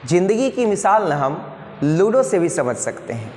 जिंदगी की मिसाल न हम लूडो से भी समझ सकते हैं।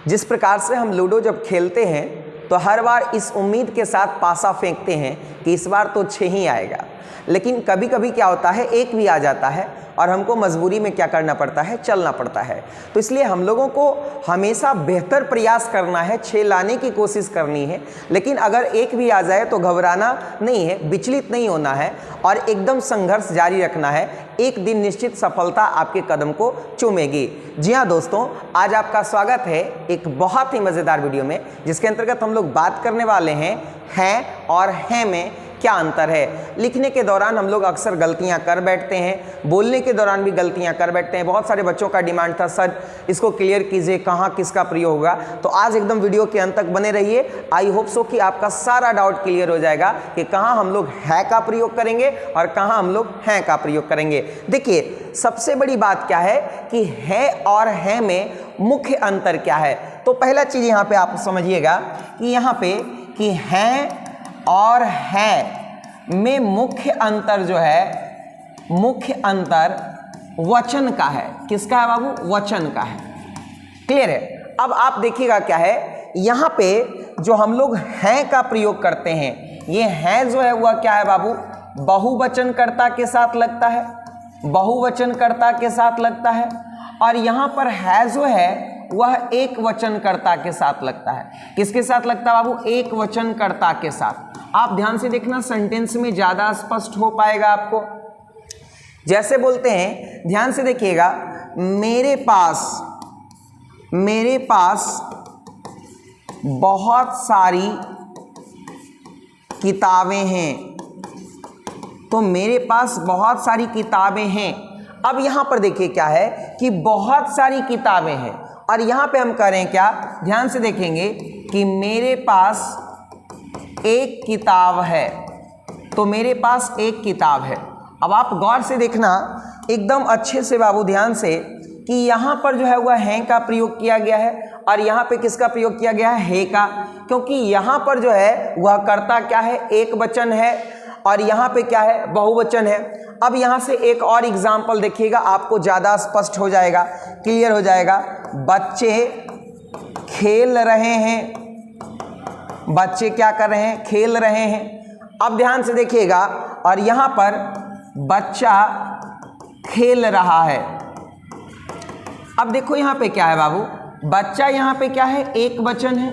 जिस प्रकार से हम लूडो जब खेलते हैं तो हर बार इस उम्मीद के साथ पासा फेंकते हैं कि इस बार तो 6 ही आएगा, लेकिन कभी कभी क्या होता है 1 भी आ जाता है और हमको मजबूरी में क्या करना पड़ता है, चलना पड़ता है। तो इसलिए हम लोगों को हमेशा बेहतर प्रयास करना है, 6 लाने की कोशिश करनी है। लेकिन अगर 1 भी आ जाए तो घबराना नहीं है, विचलित नहीं होना है और एकदम संघर्ष जारी रखना है। एक दिन निश्चित सफलता आपके कदम को चूमेगी। जी हाँ दोस्तों, आज आपका स्वागत है एक बहुत ही मज़ेदार वीडियो में, जिसके अंतर्गत हम लोग बात करने वाले हैं और हैं में क्या अंतर है। लिखने के दौरान हम लोग अक्सर गलतियां कर बैठते हैं, बोलने के दौरान भी गलतियां कर बैठते हैं। बहुत सारे बच्चों का डिमांड था सर इसको क्लियर कीजिए, कहाँ किसका प्रयोग होगा। तो आज एकदम वीडियो के अंत तक बने रहिए। आई होप सो कि आपका सारा डाउट क्लियर हो जाएगा कि कहाँ हम लोग है का प्रयोग करेंगे और कहाँ हम लोग हैं का प्रयोग करेंगे। देखिए, सबसे बड़ी बात क्या है कि है और है में मुख्य अंतर क्या है। तो पहला चीज़ यहाँ पे आप समझिएगा कि यहाँ पे कि हैं और है में मुख्य अंतर जो है, मुख्य अंतर वचन का है। किसका है बाबू? वचन का है। क्लियर है? अब आप देखिएगा क्या है, यहाँ पे जो हम लोग हैं का प्रयोग करते हैं, ये हैं जो है वह क्या है बाबू? बहुवचनकर्ता के साथ लगता है, बहुवचनकर्ता के साथ लगता है। और यहाँ पर है जो है वह एक वचनकर्ता के साथ लगता है। किसके साथ लगता है बाबू? एक वचनकर्ता के साथ। आप ध्यान से देखना, सेंटेंस में ज्यादा स्पष्ट हो पाएगा आपको। जैसे बोलते हैं, ध्यान से देखिएगा, मेरे पास बहुत सारी किताबें हैं। तो मेरे पास बहुत सारी किताबें हैं। अब यहां पर देखिए क्या है कि बहुत सारी किताबें हैं और यहां पे हम कह रहे हैं क्या, ध्यान से देखेंगे कि मेरे पास एक किताब है। तो मेरे पास एक किताब है। अब आप गौर से देखना एकदम अच्छे से बाबू, ध्यान से, कि यहाँ पर जो है वह हैं का प्रयोग किया गया है और यहाँ पे किसका प्रयोग किया गया है? है का। क्योंकि यहाँ पर जो है वह कर्ता क्या है? एक वचन है और यहाँ पे क्या है? बहुवचन है। अब यहाँ से एक और एग्जाम्पल देखिएगा, आपको ज़्यादा स्पष्ट हो जाएगा, क्लियर हो जाएगा। बच्चे खेल रहे हैं। बच्चे क्या कर रहे हैं? खेल रहे हैं। अब ध्यान से देखिएगा, और यहाँ पर बच्चा खेल रहा है। अब देखो यहाँ पे क्या है बाबू? बच्चा यहाँ पे क्या है? एक वचन है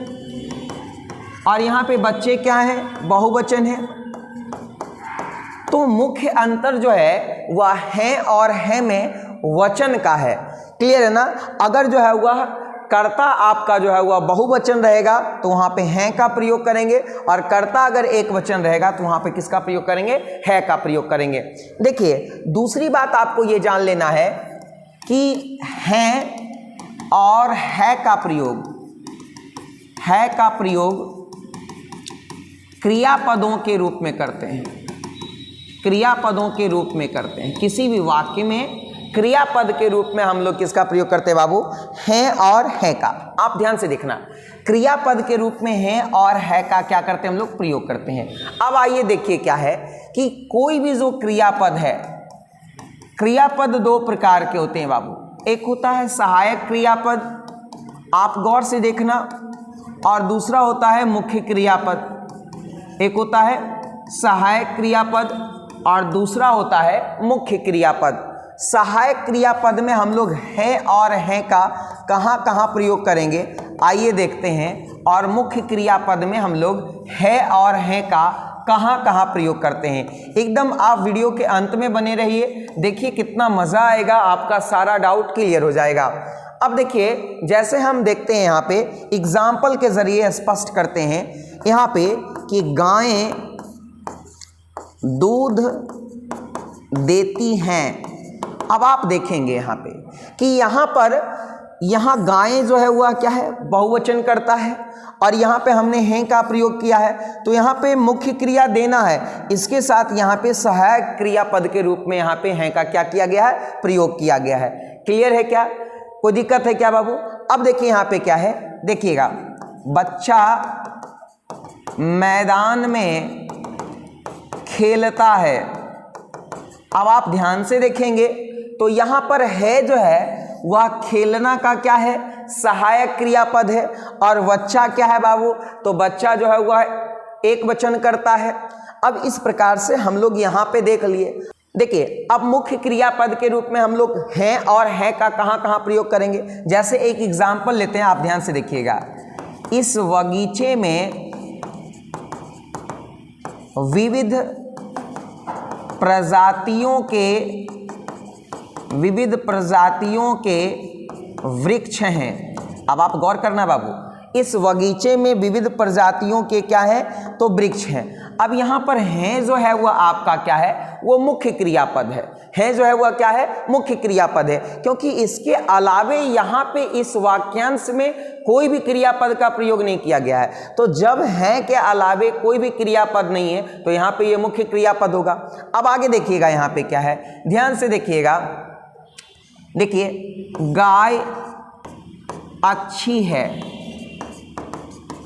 और यहाँ पे बच्चे क्या है? बहुवचन है। तो मुख्य अंतर जो है वह है और है में वचन का है। क्लियर है ना? अगर जो है वह कर्ता आपका जो है वह बहुवचन रहेगा तो वहाँ पे हैं का प्रयोग करेंगे, और कर्ता अगर एक वचन रहेगा तो वहाँ पे किसका प्रयोग करेंगे? है का प्रयोग करेंगे। देखिए, दूसरी बात आपको ये जान लेना है कि हैं और है का प्रयोग क्रियापदों के रूप में करते हैं। क्रियापदों के रूप में करते हैं। किसी भी वाक्य में क्रियापद के रूप में हम लोग किसका प्रयोग करते हैं बाबू? हैं और है का। आप ध्यान से देखना, क्रियापद के रूप में हैं और है का क्या करते हैं हम लोग? प्रयोग करते हैं। अब आइए देखिए क्या है कि कोई भी जो क्रियापद है, क्रियापद 2 प्रकार के होते हैं बाबू। एक होता है सहायक क्रियापद, आप गौर से देखना, और दूसरा होता है मुख्य क्रियापद। एक होता है सहायक क्रियापद और दूसरा होता है मुख्य क्रियापद। सहायक क्रियापद में हम लोग है और हैं का कहाँ कहाँ प्रयोग करेंगे, आइए देखते हैं। और मुख्य क्रियापद में हम लोग है और हैं का कहाँ कहाँ प्रयोग करते हैं। एकदम आप वीडियो के अंत में बने रहिए, देखिए कितना मज़ा आएगा, आपका सारा डाउट क्लियर हो जाएगा। अब देखिए, जैसे हम देखते हैं यहाँ पे एग्जाम्पल के ज़रिए स्पष्ट करते हैं यहाँ पे कि गायें दूध देती हैं। अब आप देखेंगे यहाँ पे कि यहाँ गायें जो है वह क्या है? बहुवचन करता है और यहाँ पे हमने हैं का प्रयोग किया है। तो यहाँ पे मुख्य क्रिया देना है, इसके साथ यहाँ पे सहायक क्रियापद के रूप में यहाँ पे हैं का क्या किया गया है? प्रयोग किया गया है। क्लियर है क्या? कोई दिक्कत है क्या बाबू? अब देखिए यहाँ पे क्या है, देखिएगा, बच्चा मैदान में खेलता है। अब आप ध्यान से देखेंगे तो यहाँ पर है जो है वह खेलना का क्या है, सहायक क्रियापद है। और बच्चा क्या है बाबू, तो बच्चा जो है वह एक वचन करता है। अब इस प्रकार से हम लोग यहाँ पे देख लिए। देखिए अब मुख्य क्रियापद के रूप में हम लोग हैं और है का कहाँ कहाँ प्रयोग करेंगे। जैसे एक एग्जाम्पल लेते हैं, आप ध्यान से देखिएगा। इस बगीचे में विविध प्रजातियों के वृक्ष हैं। अब आप गौर करना बाबू, इस बगीचे में विविध प्रजातियों के क्या है, तो वृक्ष हैं। अब यहाँ पर हैं जो है वह आपका क्या है, वो मुख्य क्रियापद है जो है वह क्या है, मुख्य क्रियापद है। क्योंकि इसके अलावे यहाँ पे इस वाक्यांश में कोई भी क्रियापद का प्रयोग नहीं किया गया है। तो जब हैं के अलावे कोई भी क्रियापद नहीं है तो यहाँ पे ये मुख्य क्रियापद होगा। अब आगे देखिएगा यहाँ पे क्या है, ध्यान से देखिएगा। देखिए गाय अच्छी है,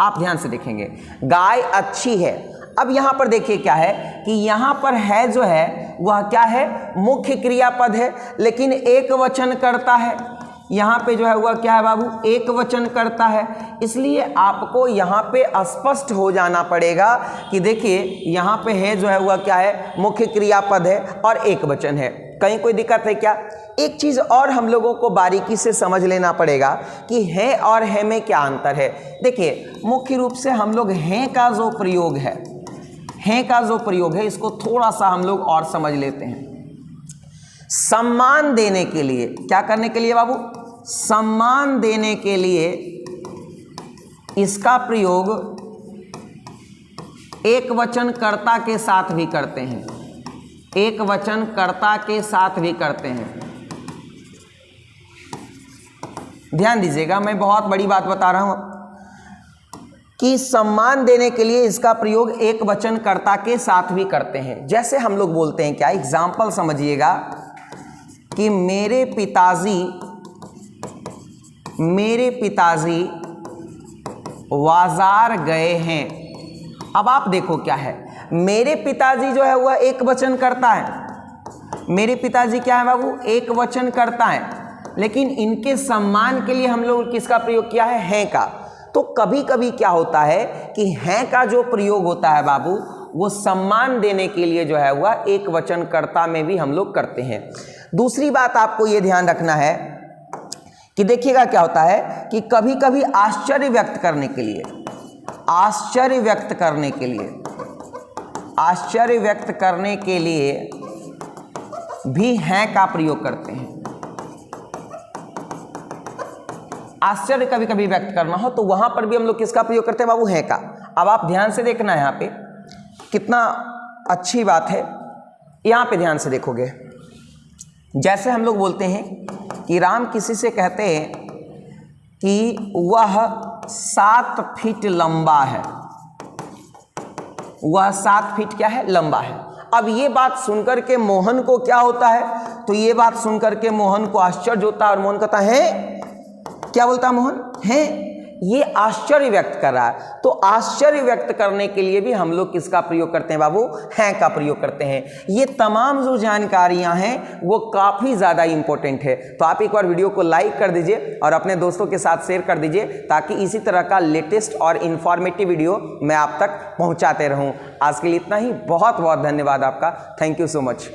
आप ध्यान से देखेंगे, गाय अच्छी है। अब यहाँ पर देखिए क्या है कि यहाँ पर है जो है वह क्या है, मुख्य क्रियापद है, लेकिन एक वचन करता है। यहाँ पे जो है वह क्या है बाबू, एक वचन करता है। इसलिए आपको यहाँ पे स्पष्ट हो जाना पड़ेगा कि देखिए यहाँ पे है जो है वह क्या है, मुख्य क्रियापद है और एक वचन है। कहीं कोई दिक्कत है क्या? एक चीज़ और हम लोगों को बारीकी से समझ लेना पड़ेगा कि है और है में क्या अंतर है। देखिए मुख्य रूप से हम लोग हैं का जो प्रयोग है, हैं का जो प्रयोग है, इसको थोड़ा सा हम लोग और समझ लेते हैं। सम्मान देने के लिए, क्या करने के लिए बाबू, सम्मान देने के लिए इसका प्रयोग एक वचन कर्ता के साथ भी करते हैं, एक वचन कर्ता के साथ भी करते हैं। ध्यान दीजिएगा, मैं बहुत बड़ी बात बता रहा हूं कि सम्मान देने के लिए इसका प्रयोग एक वचन कर्ता के साथ भी करते हैं। जैसे हम लोग बोलते हैं क्या, एग्जाम्पल समझिएगा कि मेरे पिताजी बाजार गए हैं। अब आप देखो क्या है, मेरे पिताजी जो है वह एक वचन करता है। मेरे पिताजी क्या है बाबू, एक वचन करता है, लेकिन इनके सम्मान के लिए हम लोग किसका प्रयोग किया है, हैं का। तो कभी कभी क्या होता है कि हैं का जो प्रयोग होता है बाबू, वो सम्मान देने के लिए जो है वह एक वचन कर्ता में भी हम लोग करते हैं। दूसरी बात आपको ये ध्यान रखना है कि देखिएगा क्या होता है कि कभी कभी आश्चर्य व्यक्त करने के लिए, आश्चर्य व्यक्त करने के लिए भी हैं का प्रयोग करते हैं। आश्चर्य कभी कभी व्यक्त करना हो तो वहां पर भी हम लोग किसका प्रयोग करते हैं बाबू, हैं का। अब आप ध्यान से देखना, यहाँ पे कितना अच्छी बात है, यहाँ पे ध्यान से देखोगे। जैसे हम लोग बोलते हैं कि राम किसी से कहते हैं कि वह 7 फीट लंबा है, वह 7 फीट क्या है, लंबा है। अब ये बात सुनकर के मोहन को क्या होता है, तो ये बात सुनकर के मोहन को आश्चर्य होता है और मोहन कहता है, क्या बोलता है मोहन, है। ये आश्चर्य व्यक्त कर रहा है। तो आश्चर्य व्यक्त करने के लिए भी हम लोग किसका प्रयोग करते हैं बाबू, हैं का प्रयोग करते हैं। ये तमाम जो जानकारियां हैं वो काफ़ी ज़्यादा इंपॉर्टेंट है। तो आप एक बार वीडियो को लाइक कर दीजिए और अपने दोस्तों के साथ शेयर कर दीजिए, ताकि इसी तरह का लेटेस्ट और इन्फॉर्मेटिव वीडियो मैं आप तक पहुँचाते रहूँ। आज के लिए इतना ही, बहुत बहुत धन्यवाद आपका। Thank you so much.